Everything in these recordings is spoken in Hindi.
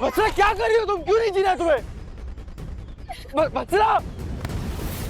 वत्सला क्या कर रही हो तुम? क्यों नहीं जीना तुम्हें? वत्सला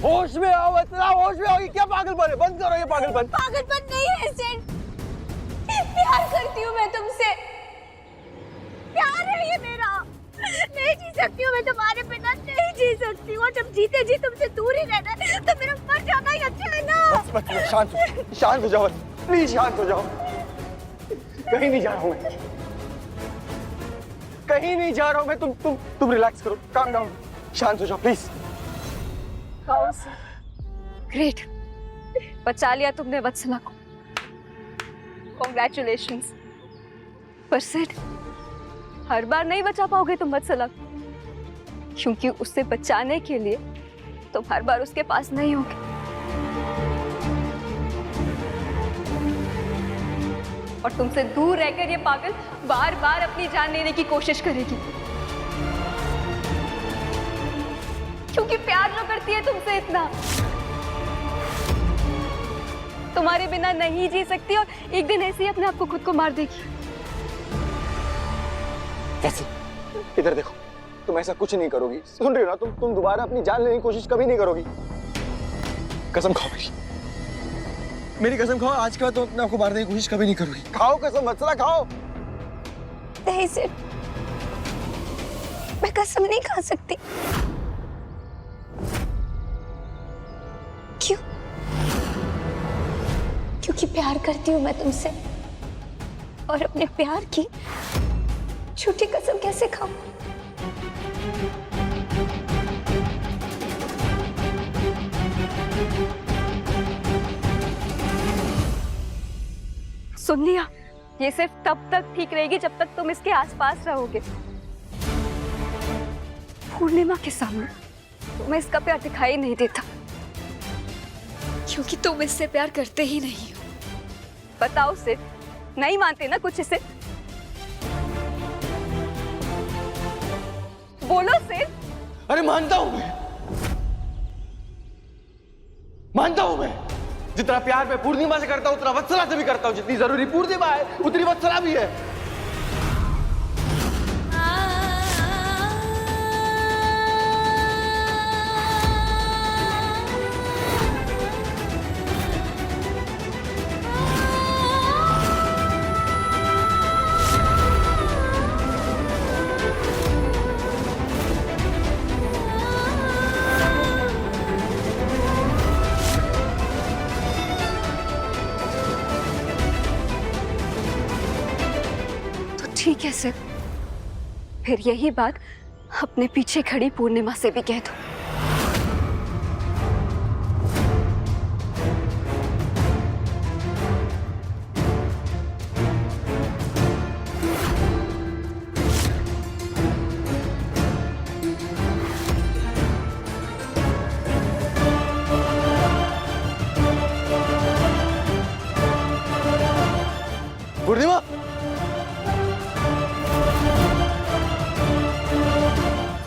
होश में आओ, वत्सला होश में आओ। ये क्या पागलपन है? बंद करो ये पागलपन। पागलपन नहीं है सेठ, प्यार करती हूँ मैं तुमसे, प्यार है ये मेरा। नहीं जी सकती हूँ मैं तुम्हारे बिना, नहीं जी सकती हूँ। जब जीते जी तुमसे दूर ही रहना है तो मेरा मर जाना ही अच्छा है ना। बस शांत हो जाओ, प्लीज शांत हो जाओ। कहीं नहीं जा रहा हूँ मैं, कहीं नहीं जा रहा हूँ मैं। तुम रिलैक्स करो, काम डाउन, शांत हो जाओ प्लीज। ग्रेट, बचा लिया तुमने वत्सला को, कॉन्ग्रेचुलेशंस। पर सेठ, हर बार नहीं बचा पाओगे तुम वत्सला को, क्योंकि उसे बचाने के लिए तुम हर बार उसके पास नहीं होगे। और तुमसे दूर रहकर ये पागल बार बार अपनी जान लेने की कोशिश करेगी, क्योंकि प्यार जो करती है तुमसे इतना, तुम्हारे बिना नहीं जी सकती और एक दिन ऐसे ही अपने आप को खुद को मार देगी। कैसे? इधर देखो, तुम ऐसा कुछ नहीं करोगी, सुन रही हो ना? तुम दोबारा अपनी जान लेने की कोशिश कभी नहीं करोगी। कसम खाओ मेरी कसम खाओ, आज के बाद तुम अपने आप को मारने की कोशिश कभी नहीं करोगी। खाओ कसम, वत्सला खाओ। नहीं सिर्फ, मैं कसम नहीं खा सकती। क्यों? क्योंकि प्यार करती हूँ मैं तुमसे, और अपने प्यार की झूठी कसम कैसे खाऊं? सुन लिया, ये सिर्फ तब तक ठीक रहेगी जब तक तुम इसके आसपास रहोगे। पूर्णिमा के सामने तुम्हें इसका प्यार दिखाई नहीं देता, क्योंकि तुम इससे प्यार करते ही नहीं हो। बताओ सिर्फ, नहीं मानते ना कुछ इसे? बोलो सिर्फ। अरे मानता हूं मैं, जितना प्यार मैं पूर्णिमा से करता हूं उतना वत्सला से भी करता हूं। जितनी जरूरी पूर्णिमा है उतनी वत्सला भी है। ठीक है सर, फिर यही बात अपने पीछे खड़ी पूर्णिमा से भी कह दो।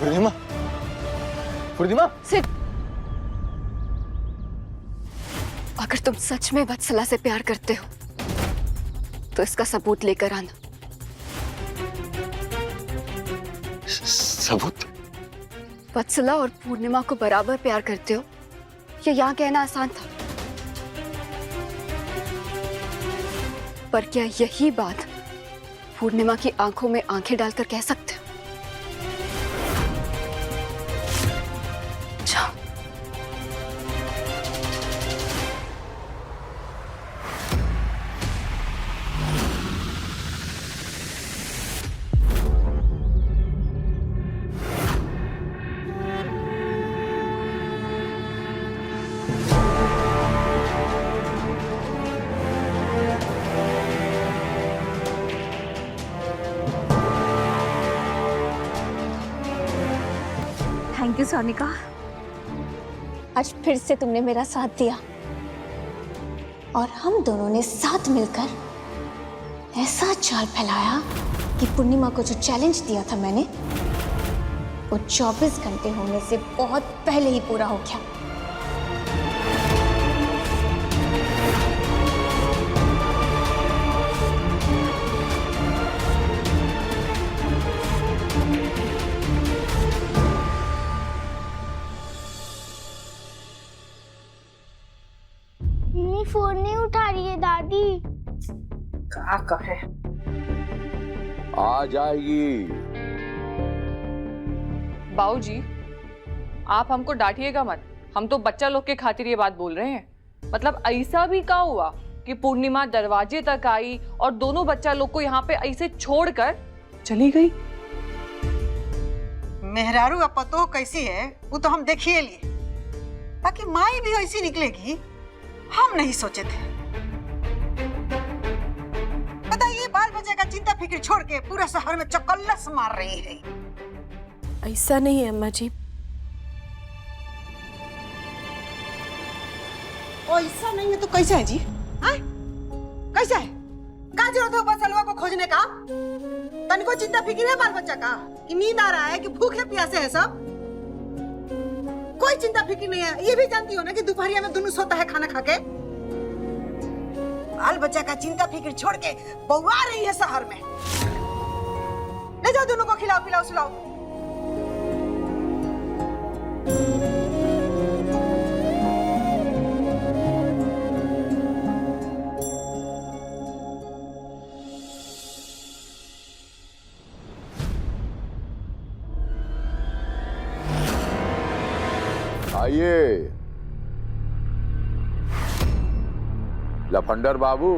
पूर्णिमा, पूर्णिमा सिर्फ अगर तुम सच में वत्सला से प्यार करते हो तो इसका सबूत लेकर आना। सबूत? वत्सला और पूर्णिमा को बराबर प्यार करते हो, ये यहाँ कहना आसान था, पर क्या यही बात पूर्णिमा की आंखों में आंखें डालकर कह सकते हो? जाओ। थैंक यू सोनिका, आज फिर से तुमने मेरा साथ दिया और हम दोनों ने साथ मिलकर ऐसा जाल फैलाया कि पूर्णिमा को जो चैलेंज दिया था मैंने, वो 24 घंटे होने से बहुत पहले ही पूरा हो गया। क्या कहे। आ जाएगी। बाऊजी, आप हमको डांटिएगा मत, हम तो बच्चा लोग के खातिर ये बात बोल रहे हैं। मतलब ऐसा भी क्या हुआ कि पूर्णिमा दरवाजे तक आई और दोनों बच्चा लोग को यहाँ पे ऐसे छोड़कर चली गई? मेहरारू का पतो कैसी है वो तो हम देखिए लिए, बाकी माई भी ऐसी निकलेगी हम नहीं सोचे थे। पता ये बाल बच्चे का चिंता फिक्र छोड़ के पूरा शहर में चौकल्लस मार रही है। ऐसा नहीं है अम्मा जी। ऐसा नहीं है तो कैसा है जी? हाँ? कैसा है? क्या जरूरत है बस हलवा को खोजने का? तनिको चिंता फिक्र है बाल बच्चा का कि नींद आ रहा है कि भूखे प्यासे है सब? कोई चिंता फिक्र नहीं है। ये भी जानती हो ना कि दोपहरिया में दोनों सोता है खाना खा के। बाल बच्चा का चिंता फिक्र छोड़ के बउआ रही है शहर में। ले जाओ दोनों को खिलाओ पिलाओ सुलाओ। आइए लफंडर बाबू,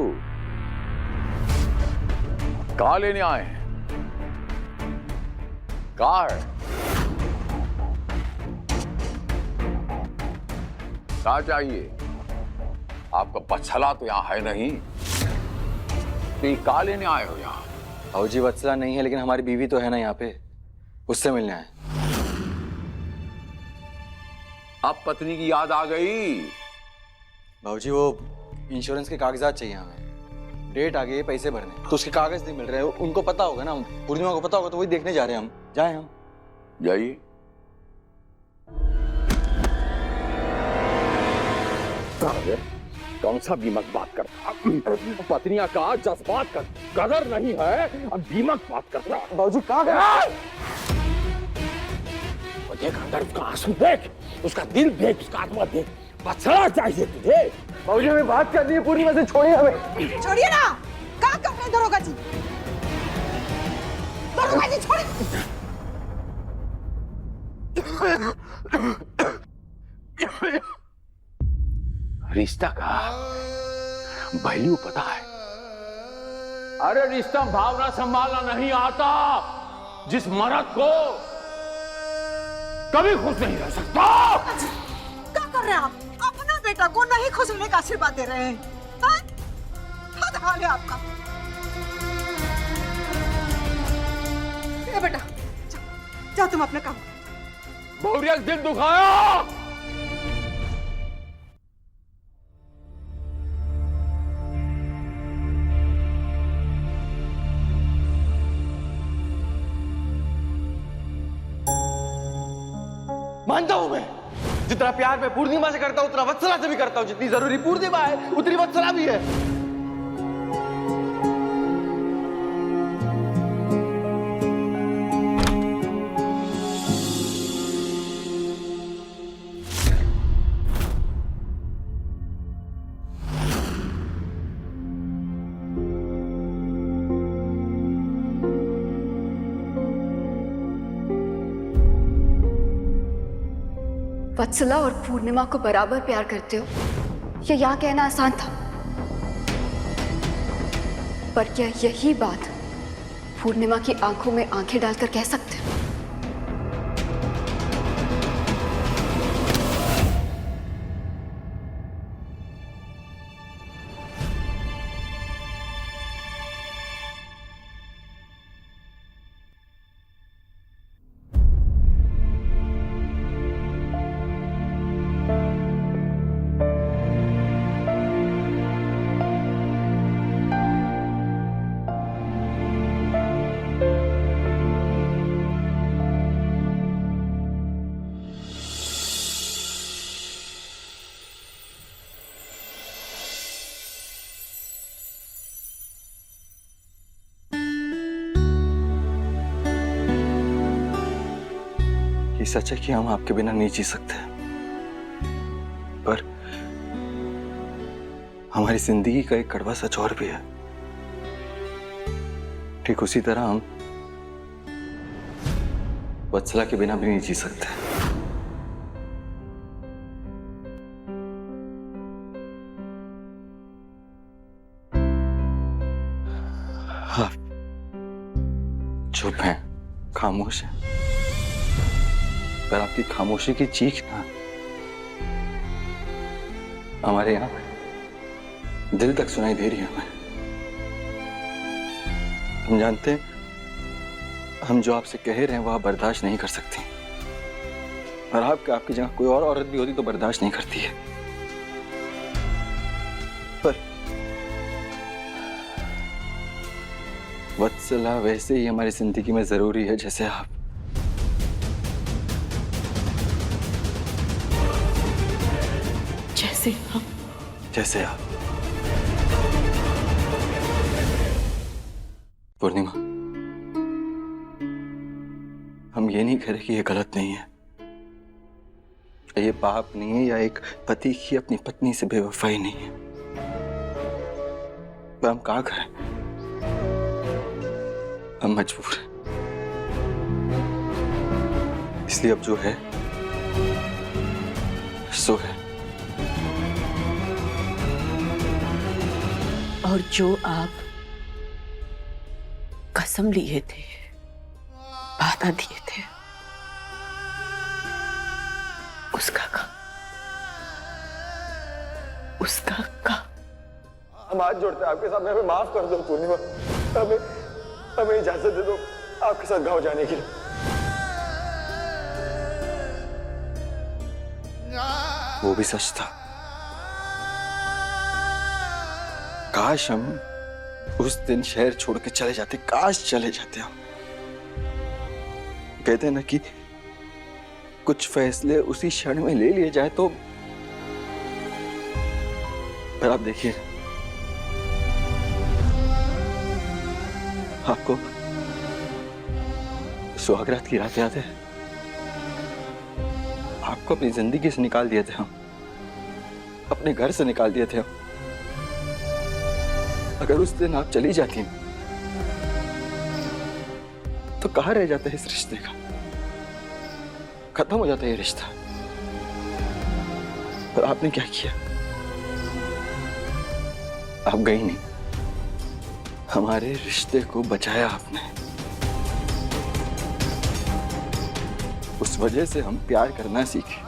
कहाँ लेने आए हैं? कहाँ है? कहाँ चाहिए? आपका बच्छला तो यहाँ है नहीं, तो ये कहाँ लेने आए हो यहाँ? बाबूजी वत्सला नहीं है, लेकिन हमारी बीवी तो है ना यहाँ पे, उससे मिलने आए। अब पत्नी की याद आ गई। बाबूजी वो इंश्योरेंस के कागजात चाहिए हमें, डेट आ गई है पैसे भरने, तो उसके कागज नहीं मिल रहे। उनको पता होगा ना, पूर्णिमा को पता होगा, तो वही देखने जा रहे हैं हम। जाए हम। जाइए। कौन सा बीमक बात करता? पत्नियां का जज्बात का कदर नहीं है, अब बीमक बात करता। बाबूजी कहाँ? देख अंदर उसका आंसू देख, उसका दिल देख, उसका आत्मा देख। बच्चा चाहिए तुझे। बाबूजी हमें बात करनी है, पूर्णिमा से छोड़िए हमें। छोड़िए ना, क्या कर रहे हैं दरोगा जी? दरोगा जी छोड़िए। रिश्ता का वैल्यू पता है? अरे रिश्ता भावना संभालना नहीं आता। जिस मर्द को कभी खुश नहीं रह सकता। क्या कर रहे हैं आप? अपना बेटा को नहीं खुश होने का आशीर्वाद दे रहे हैं। हद हाल है आपका। ए बेटा, जाओ तुम अपने काम। बहुरिया दिल दुखाया। मानता हूं मैं, जितना प्यार मैं पूर्णिमा से करता हूं उतना वत्सला से भी करता हूं। जितनी जरूरी पूर्णिमा है उतनी वत्सला भी है। वत्सला और पूर्णिमा को बराबर प्यार करते हो, ये यहाँ कहना आसान था, पर क्या यही बात पूर्णिमा की आंखों में आंखें डालकर कह सकते हो? सच है कि हम आपके बिना नहीं जी सकते, पर हमारी जिंदगी का एक कड़वा सच और भी है। ठीक उसी तरह हम वत्सला के बिना भी नहीं जी सकते। हाँ, चुप हैं, खामोश हैं, पर आपकी खामोशी की चीख ना हमारे यहां दिल तक सुनाई दे रही है हमें। हम जानते हैं हम जो आपसे कह रहे हैं वो आप बर्दाश्त नहीं कर सकती, और आपकी जगह कोई और औरत भी होती तो बर्दाश्त नहीं करती है। पर वत्सला वैसे ही हमारी जिंदगी में जरूरी है जैसे आप। जैसे आप। पूर्णिमा, हम ये नहीं कह रहे कि ये गलत नहीं है, ये पाप नहीं है, या एक पति की अपनी पत्नी से बेवफाई नहीं है, पर हम क्या करें, हम मजबूर हैं। इसलिए अब जो है सो है। और जो आप कसम लिए थे, वादा दिए थे, उसका हम हाथ जोड़ते हैं आपके सामने, हमें माफ कर दो पूर्णिमा, हमें इजाजत दे दो आपके साथ गांव जाने के लिए। वो भी सच था। काश हम उस दिन शहर छोड़ के चले जाते, काश चले जाते हम। कहते हैं ना कि कुछ फैसले उसी क्षण में ले लिए जाए तो, पर आप देखिए, आपको सुहागरात की रात याद है? आपको अपनी जिंदगी से निकाल दिए थे हम, अपने घर से निकाल दिए थे हम। अगर उस दिन आप चली जाती तो कहाँ रह जाता है इस रिश्ते का? खत्म हो जाता है ये रिश्ता। पर आपने क्या किया? आप गई नहीं, हमारे रिश्ते को बचाया आपने। उस वजह से हम प्यार करना सीखे।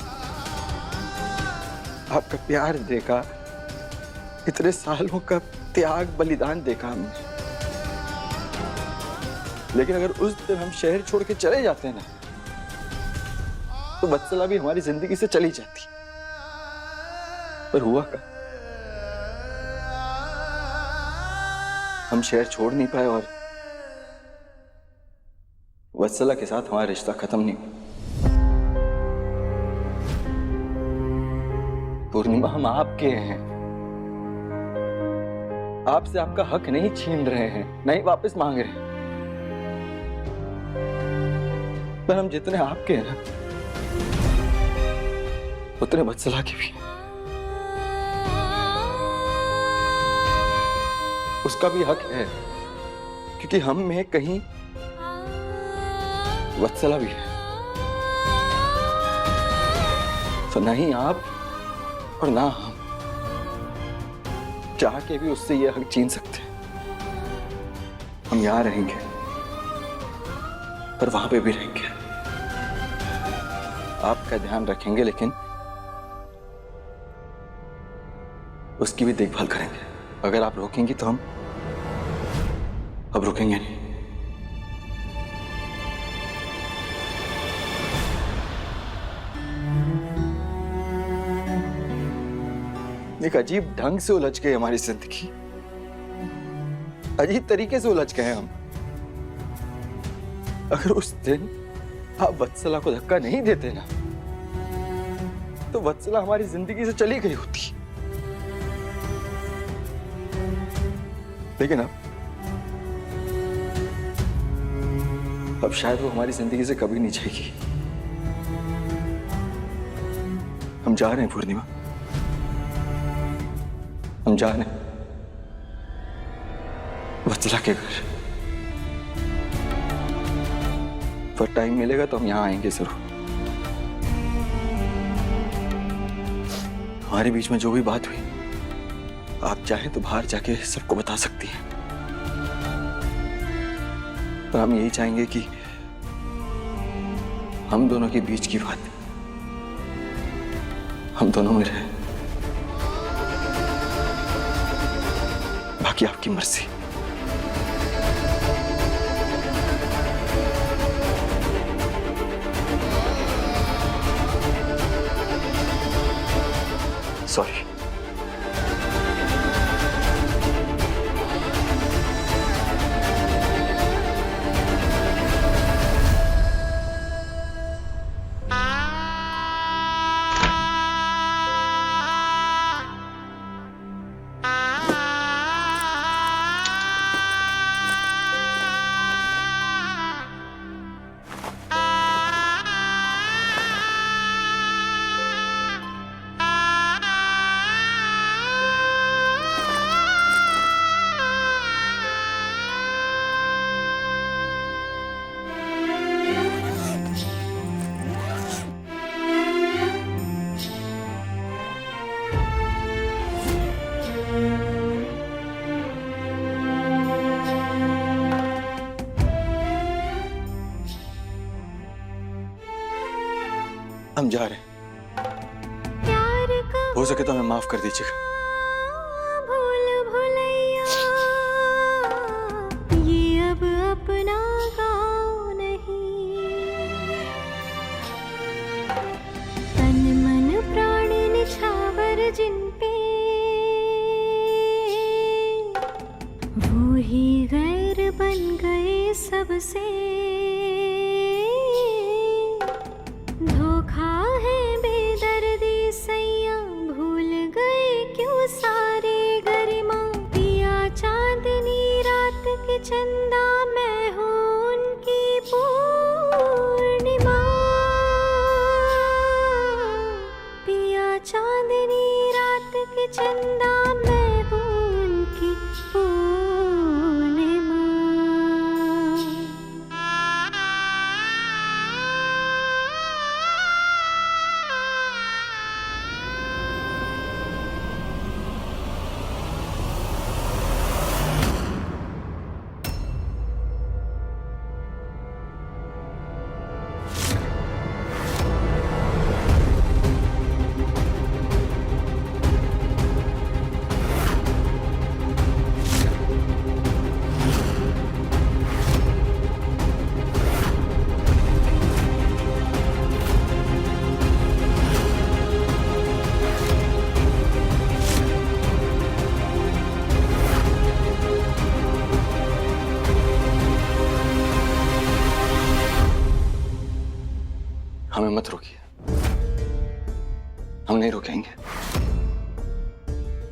आपका प्यार देखा, इतने सालों का त्याग बलिदान देखा हमने। लेकिन अगर उस दिन हम शहर छोड़ के चले जाते ना, तो वत्सला भी हमारी जिंदगी से चली जाती। पर हुआ क्या? हम शहर छोड़ नहीं पाए और वत्सला के साथ हमारा रिश्ता खत्म नहीं हुआ। पूर्णिमा, हम आपके हैं, आपसे आपका हक नहीं छीन रहे हैं, नहीं वापस मांग रहे हैं। पर हम जितने आपके हैं ना, उतने वत्सला के भी। उसका भी हक है, क्योंकि हम में कहीं वत्सला भी है। तो नहीं आप और ना हम चाह के भी उससे ये हक छीन सकते हैं। हम यहां रहेंगे, पर वहां पे भी रहेंगे, आपका ध्यान रखेंगे, लेकिन उसकी भी देखभाल करेंगे। अगर आप रोकेंगी तो हम अब रुकेंगे नहीं। एक अजीब ढंग से उलझ गई हमारी जिंदगी, अजीब तरीके से उलझ गए हम। अगर उस दिन आप वत्सला को धक्का नहीं देते ना, तो वत्सला हमारी जिंदगी से चली गई होती। लेकिन अब शायद वो हमारी जिंदगी से कभी नहीं जाएगी। हम जा रहे हैं पूर्णिमा, हम जा रहे हैं वत्सला के घर। पर टाइम मिलेगा तो हम यहाँ आएंगे जरूर। हमारे बीच में जो भी बात हुई, आप चाहें तो बाहर जाके सबको बता सकती हैं, पर हम यही चाहेंगे कि हम दोनों के बीच की बात हम दोनों में रहे। बाकी आपकी मर्जी। सॉरी। हम जा रहे हैं, हो सके तो हमें माफ कर दीजिएगा। भूल भुलैया ये अब अपना गाँव नहीं, तन मन प्राण निछावर जिन पे वो ही गैर बन गए सबसे। धोखा है बेदर्दी सैया, भूल गए क्यों सारे गरिमा। पिया चांदनी रात के चंदा, मैं हूँ उनकी पूर्णिमा। पिया चांदनी रात के चंदा, मैं हूँ उनकी पूर्णिमा। हमें मत रोकिए, हम नहीं रोकेंगे।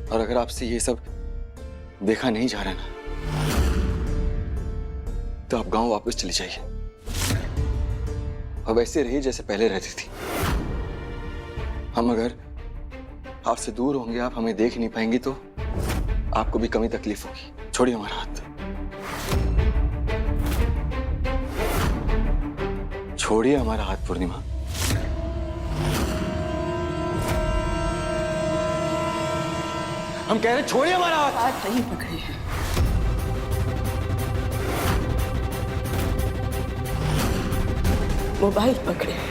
और अगर आपसे ये सब देखा नहीं जा रहा ना, तो आप गांव वापस चली जाइए और वैसे रहिए जैसे पहले रहती थी। हम अगर आपसे दूर होंगे, आप हमें देख नहीं पाएंगी, तो आपको भी कमी तकलीफ होगी। छोड़िए हमारा हाथ, छोड़िए हमारा हाथ पूर्णिमा। हम कह रहे हैं छोड़िए हमारा हाथ। हाथ नहीं पकड़े हैं, मोबाइल पकड़े हैं।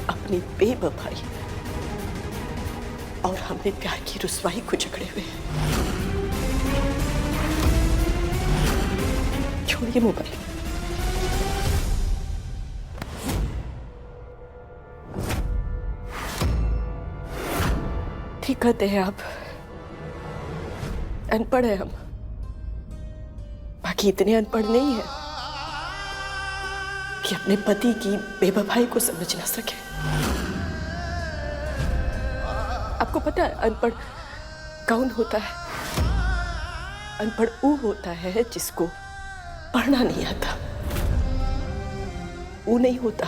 अपनी बेवफाई और हमने प्यार की रुसवाई को जकड़े हुए हैं। छोड़िए मोबाइल। ठीक कहते हैं आप, अनपढ़ है हम, बाकी इतने अनपढ़ नहीं है कि अपने पति की बेवफाई को समझ ना सके। आपको पता है अनपढ़ कौन होता है? अनपढ़ वो होता है जिसको पढ़ना नहीं आता। वो नहीं होता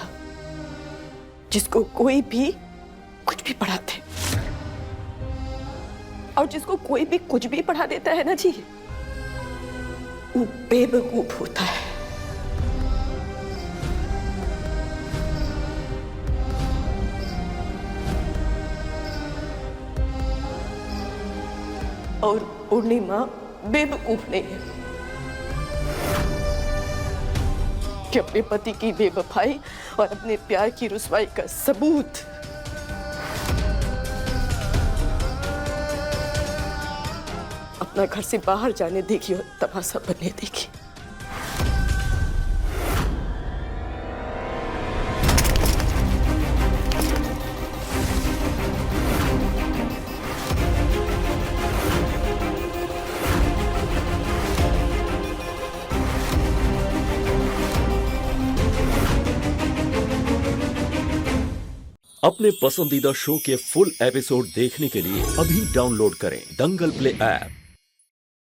जिसको कोई भी कुछ भी पढ़ाते, और जिसको कोई भी कुछ भी पढ़ा देता है ना जी, वो बेवकूफ होता है। और पूर्णिमा बेवकूफ नहीं है कि अपने पति की बेवफाई और अपने प्यार की रुसवाई का सबूत अपना घर से बाहर जाने देगी और तमाशा बनने देगी। अपने पसंदीदा शो के फुल एपिसोड देखने के लिए अभी डाउनलोड करें दंगल प्ले ऐप।